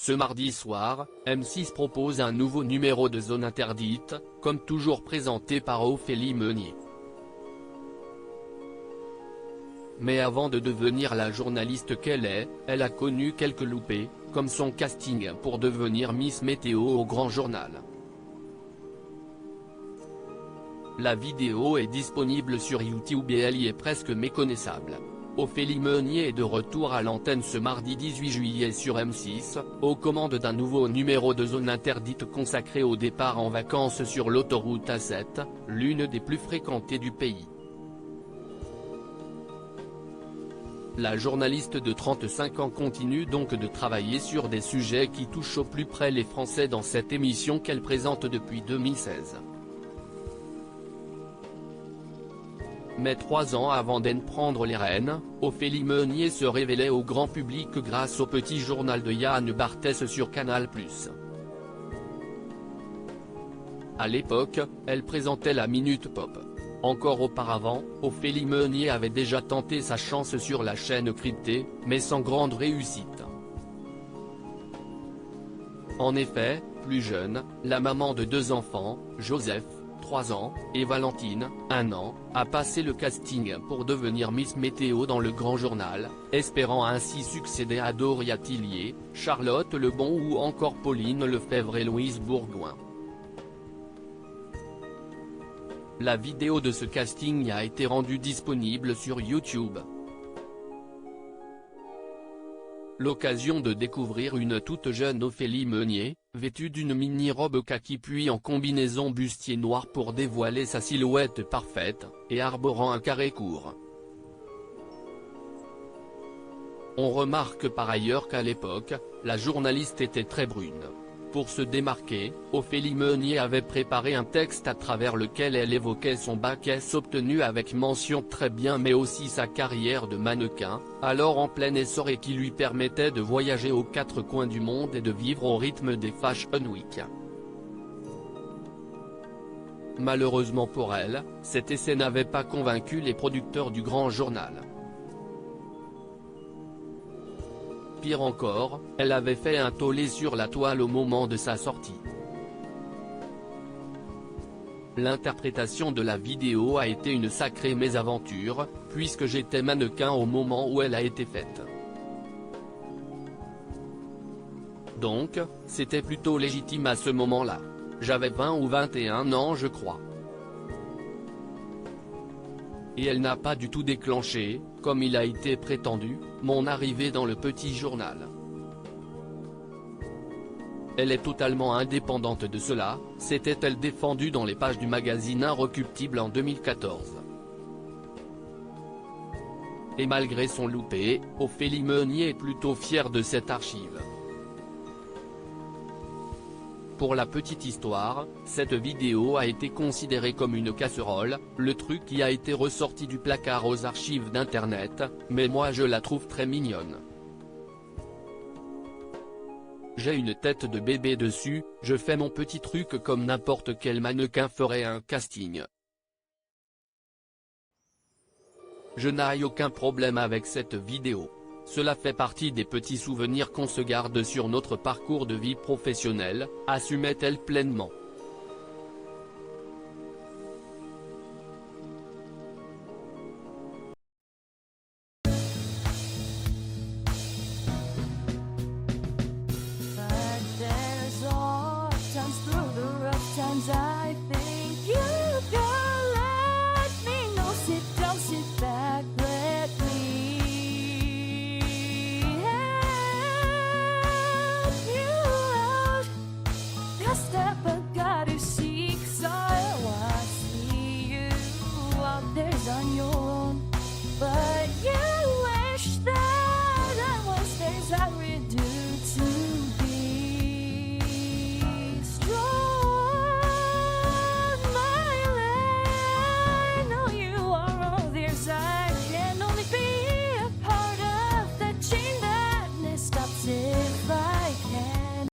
Ce mardi soir, M6 propose un nouveau numéro de Zone Interdite, comme toujours présenté par Ophélie Meunier. Mais avant de devenir la journaliste qu'elle est, elle a connu quelques loupés, comme son casting pour devenir Miss Météo au Grand Journal. La vidéo est disponible sur YouTube et elle y est presque méconnaissable. Ophélie Meunier est de retour à l'antenne ce mardi 18 juillet sur M6, aux commandes d'un nouveau numéro de Zone Interdite consacré au départ en vacances sur l'autoroute A7, l'une des plus fréquentées du pays. La journaliste de 35 ans continue donc de travailler sur des sujets qui touchent au plus près les Français dans cette émission qu'elle présente depuis 2016. Mais 3 ans avant d'en prendre les rênes, Ophélie Meunier se révélait au grand public grâce au petit journal de Yann Barthès sur Canal+. À l'époque, elle présentait la Minute Pop. Encore auparavant, Ophélie Meunier avait déjà tenté sa chance sur la chaîne cryptée, mais sans grande réussite. En effet, plus jeune, la maman de 2 enfants, Joseph, 3 ans, et Valentine, 1 an, a passé le casting pour devenir Miss Météo dans le Grand Journal, espérant ainsi succéder à Doria Tillier, Charlotte Lebon ou encore Pauline Lefebvre et Louise Bourgoin. La vidéo de ce casting a été rendue disponible sur YouTube. L'occasion de découvrir une toute jeune Ophélie Meunier, vêtue d'une mini-robe kaki puis en combinaison bustier noir pour dévoiler sa silhouette parfaite, et arborant un carré court. On remarque par ailleurs qu'à l'époque, la journaliste était très brune. Pour se démarquer, Ophélie Meunier avait préparé un texte à travers lequel elle évoquait son bac S obtenu avec mention très bien mais aussi sa carrière de mannequin, alors en plein essor et qui lui permettait de voyager aux 4 coins du monde et de vivre au rythme des Fashion Week. Malheureusement pour elle, cet essai n'avait pas convaincu les producteurs du Grand Journal. Pire encore, elle avait fait un tollé sur la toile au moment de sa sortie. L'interprétation de la vidéo a été une sacrée mésaventure, puisque j'étais mannequin au moment où elle a été faite. Donc, c'était plutôt légitime à ce moment-là. J'avais 20 ou 21 ans je crois. Et elle n'a pas du tout déclenché, comme il a été prétendu, mon arrivée dans le petit journal. Elle est totalement indépendante de cela, s'était-elle défendue dans les pages du magazine Inrecuptible en 2014. Et malgré son loupé, Ophélie Meunier est plutôt fière de cette archive. Pour la petite histoire, cette vidéo a été considérée comme une casserole, le truc qui a été ressorti du placard aux archives d'internet, mais moi je la trouve très mignonne. J'ai une tête de bébé dessus, je fais mon petit truc comme n'importe quel mannequin ferait un casting. Je n'ai aucun problème avec cette vidéo. Cela fait partie des petits souvenirs qu'on se garde sur notre parcours de vie professionnelle, assumait-elle pleinement.